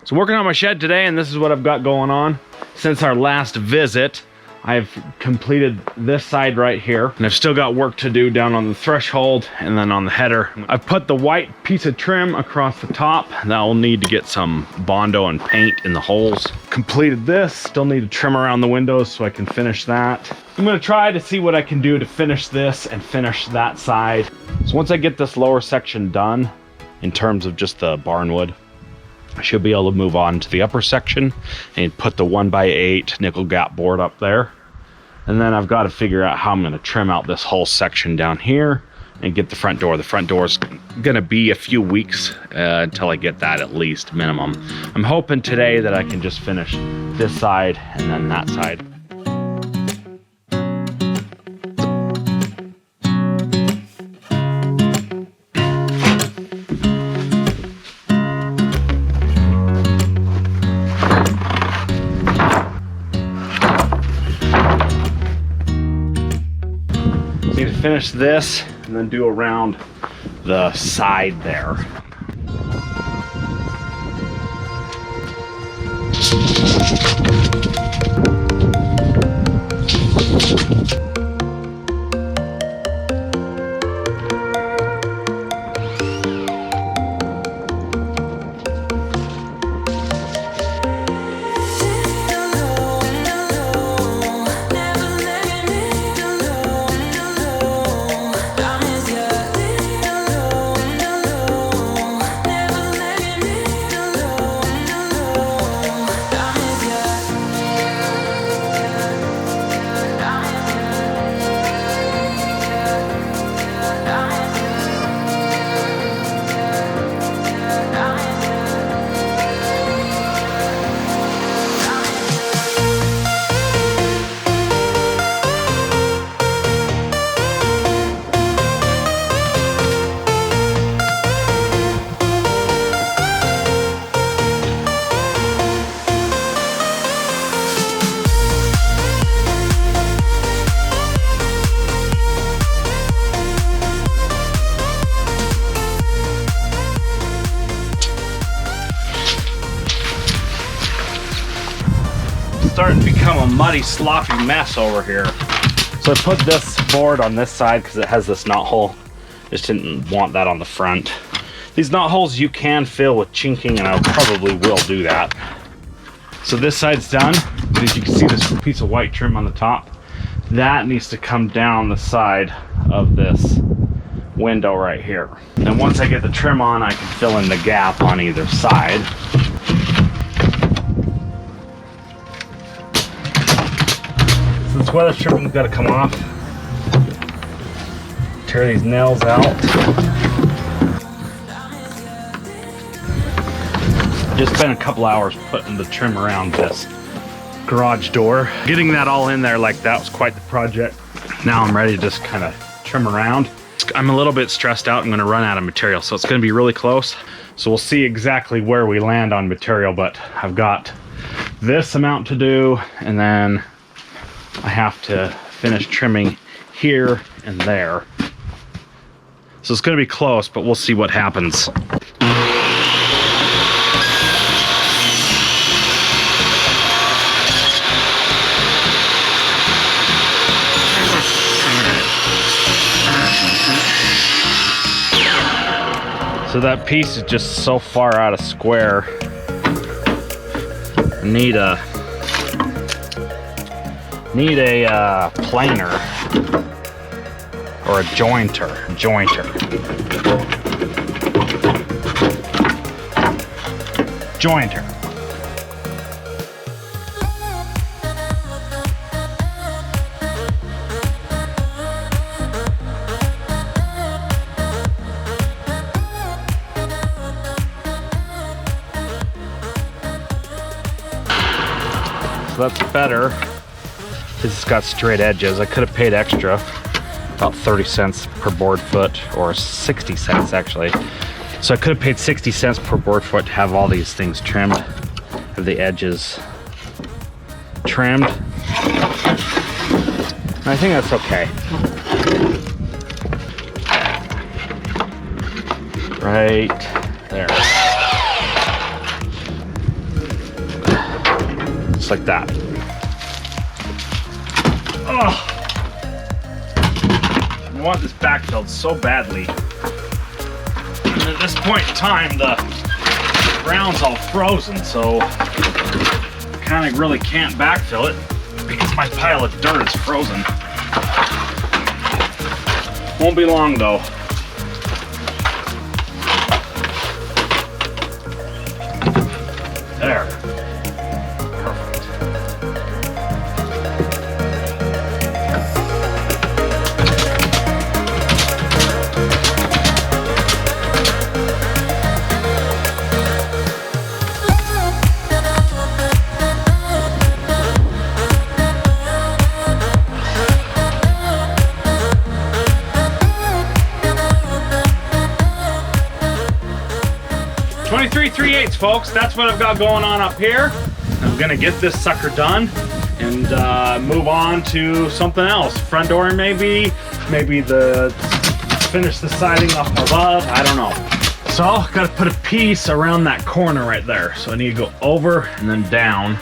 So working on my shed today, and this is what I've got going on. Since our last visit, I've completed this side right here, and I've still got work to do down on the threshold and then on the header. I've put the white piece of trim across the top. That will need to get some Bondo and paint in the holes. Completed this, still need to trim around the windows so I can finish that. I'm gonna try to see what I can do to finish this and finish that side. So once I get this lower section done, in terms of just the barnwood, I should be able to move on to the upper section and put the 1x8 nickel gap board up there. And then I've got to figure out how I'm going to trim out this whole section down here and get the front door. The front door is going to be a few weeks until I get that, at least minimum. I'm hoping today that I can just finish this side and then that side. Need to finish this and then do around the side there. Starting to become a muddy, sloppy mess over here. So I put this board on this side because it has this knot hole. Just didn't want that on the front. These knot holes you can fill with chinking, and I probably will do that. So this side's done. As you can see, this piece of white trim on the top, that needs to come down the side of this window right here. And once I get the trim on, I can fill in the gap on either side. This weather stripping's got to come off. Tear these nails out. Just spent a couple hours putting the trim around this garage door. Getting that all in there like that was quite the project. Now I'm ready to just kind of trim around. I'm a little bit stressed out. I'm going to run out of material, so it's going to be really close. So we'll see exactly where we land on material, but I've got this amount to do, and then I have to finish trimming here and there. So it's going to be close, but we'll see what happens. So that piece is just so far out of square. I need a planer or a jointer. Jointer. So that's better. It's got straight edges. I could have paid extra, about 30 cents per board foot, or 60 cents actually. So I could have paid 60 cents per board foot to have all these things trimmed, have the edges trimmed. And I think that's okay. Right there. just like that. Oh, I want this backfilled so badly. And at this point in time, the ground's all frozen, so I kind of really can't backfill it because my pile of dirt is frozen. Won't be long though. There. Perfect. 23 3/8, folks. That's what I've got going on up here. I'm gonna get this sucker done and move on to something else. Front door maybe the finish the siding off above. I don't know. So gotta put a piece around that corner right there. So I need to go over and then down.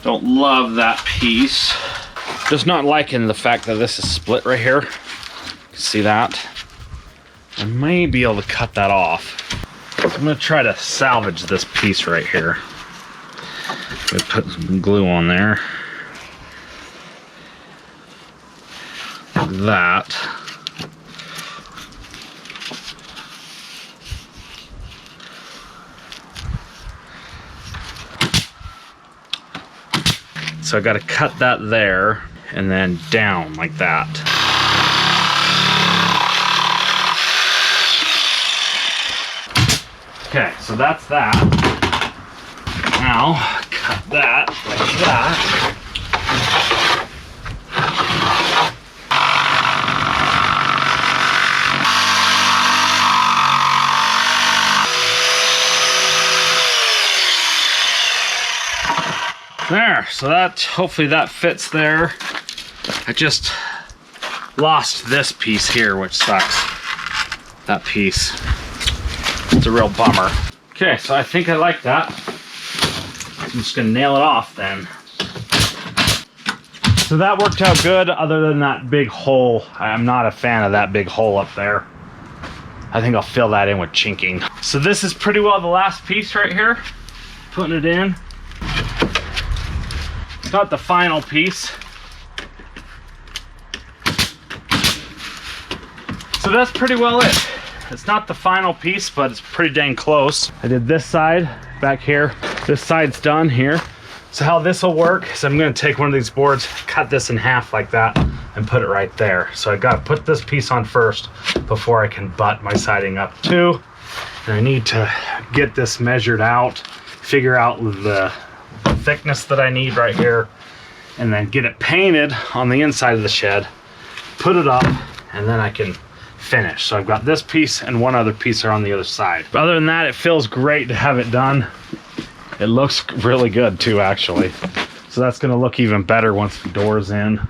Don't love that piece. Just not liking the fact that this is split right here. See that? I may be able to cut that off. So I'm gonna try to salvage this piece right here. I'm gonna put some glue on there. Like that. So I gotta cut that there and then down like that. Okay, so that's that. Now, cut that like that. There, so that, hopefully that fits there. I just lost this piece here, which sucks. That piece. It's a real bummer. Okay, so I think I like that. I'm just gonna nail it off then. So that worked out good, other than that big hole. I'm not a fan of that big hole up there. I think I'll fill that in with chinking. So this is pretty well the last piece right here. Putting it in. It's not the final piece. So that's pretty well it. It's not the final piece, but it's pretty dang close. I did this side back here. This side's done here. So how this will work is I'm gonna take one of these boards, cut this in half like that, and put it right there. So I gotta put this piece on first before I can butt my siding up too. And I need to get this measured out, figure out the thickness that I need right here, and then get it painted on the inside of the shed, put it up, and then I can finish. So I've got this piece and one other piece are on the other side. But other than that, it feels great to have it done. It looks really good too, actually. So that's gonna look even better once the door's in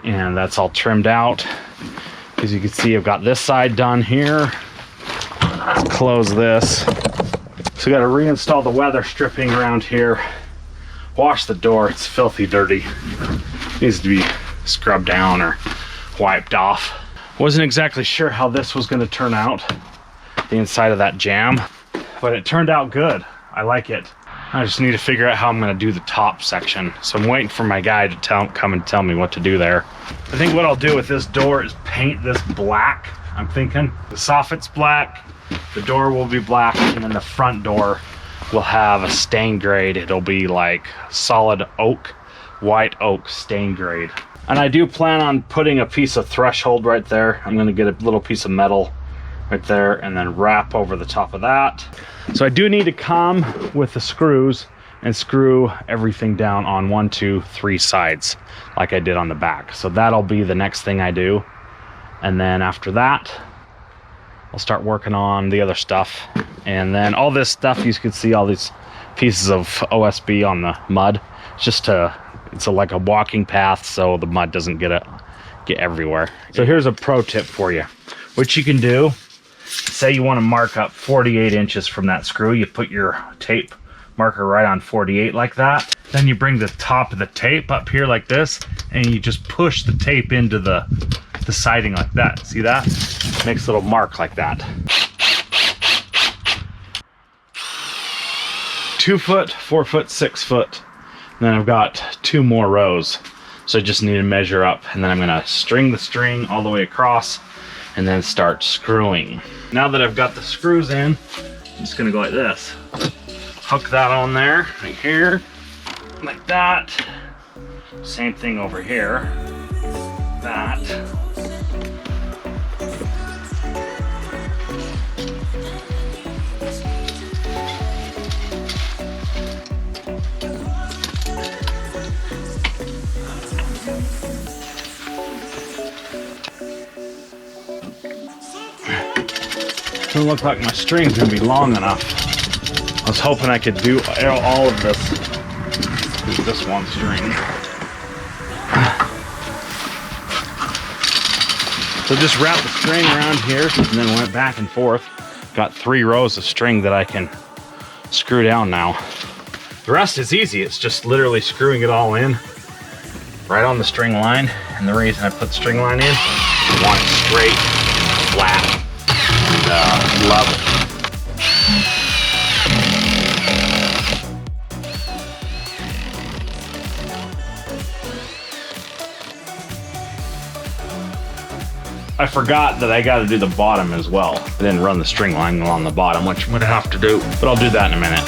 and that's all trimmed out. As you can see, I've got this side done here. Let's close this. So I gotta reinstall the weather stripping around here. Wash the door, it's filthy dirty. Needs to be scrubbed down or wiped off. Wasn't exactly sure how this was going to turn out, the inside of that jamb, but it turned out good. I like it. I just need to figure out how I'm going to do the top section. So I'm waiting for my guy to come and tell me what to do there. I think what I'll do with this door is paint this black. I'm thinking the soffit's black, the door will be black, and then the front door will have a stain grade. It'll be like solid oak, white oak stain grade. And I do plan on putting a piece of threshold right there. I'm gonna get a little piece of metal right there and then wrap over the top of that. So I do need to come with the screws and screw everything down on 1, 2, 3 sides like I did on the back. So that'll be the next thing I do. And then after that, I'll start working on the other stuff. And then all this stuff, you can see all these pieces of OSB on the mud. It's just like a walking path so the mud doesn't get everywhere. So here's a pro tip for you. What you can do say you want to mark up 48 inches from that screw, you put your tape marker right on 48 like that. Then you bring the top of the tape up here like this, and you just push the tape into the siding like that. See that? Makes a little mark like that. 2 foot, 4 foot, 6 foot. And then I've got 2 more rows. So I just need to measure up, and then I'm gonna string the string all the way across and then start screwing. Now that I've got the screws in, I'm just gonna go like this. Hook that on there, right here, like that. Same thing over here, that. Doesn't look like my string's gonna be long enough. I was hoping I could do all of this with this one string. So just wrap the string around here and then went back and forth. Got 3 rows of string that I can screw down now. The rest is easy. It's just literally screwing it all in right on the string line. And the reason I put the string line in, I want it straight, flat, and level. I forgot that I got to do the bottom as well. I didn't run the string line along the bottom, which I'm gonna have to do, but I'll do that in a minute.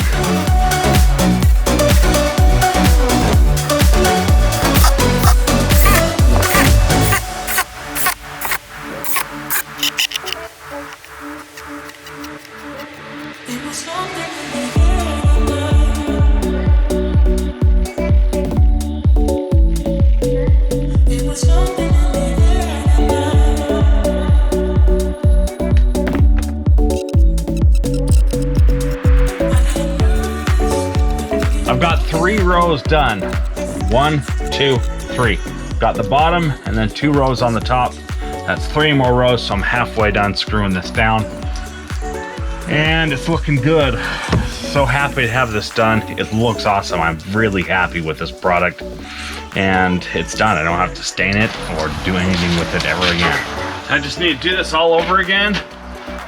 I've got 3 rows done. 1, 2, 3. Got the bottom and then 2 rows on the top. That's 3 more rows, so I'm halfway done screwing this down. And it's looking good. So happy to have this done. It looks awesome. I'm really happy with this product. And it's done. I don't have to stain it or do anything with it ever again. I just need to do this all over again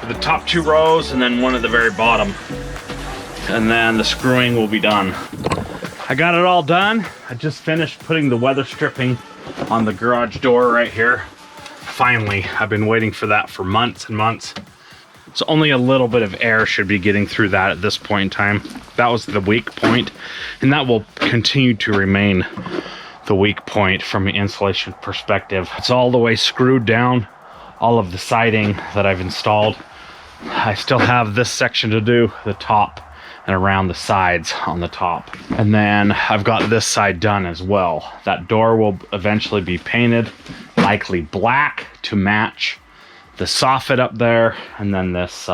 for the top 2 rows and then one at the very bottom. And then the screwing will be done. I got it all done. I just finished putting the weather stripping on the garage door right here. Finally, I've been waiting for that for months and months. So only a little bit of air should be getting through that at this point in time. That was the weak point, and that will continue to remain the weak point from an insulation perspective. It's all the way screwed down, all of the siding that I've installed. I still have this section to do, the top and around the sides on the top. And then I've got this side done as well. That door will eventually be painted, likely black to match the soffit up there, and then this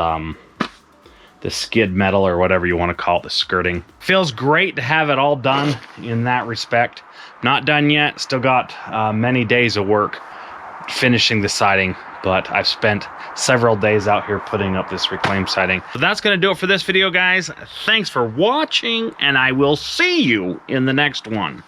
this skid metal or whatever you want to call it, the skirting. Feels great to have it all done in that respect. Not done yet, still got many days of work finishing the siding, but I've spent several days out here putting up this reclaimed siding. So that's gonna do it for this video, guys. Thanks for watching, and I will see you in the next one.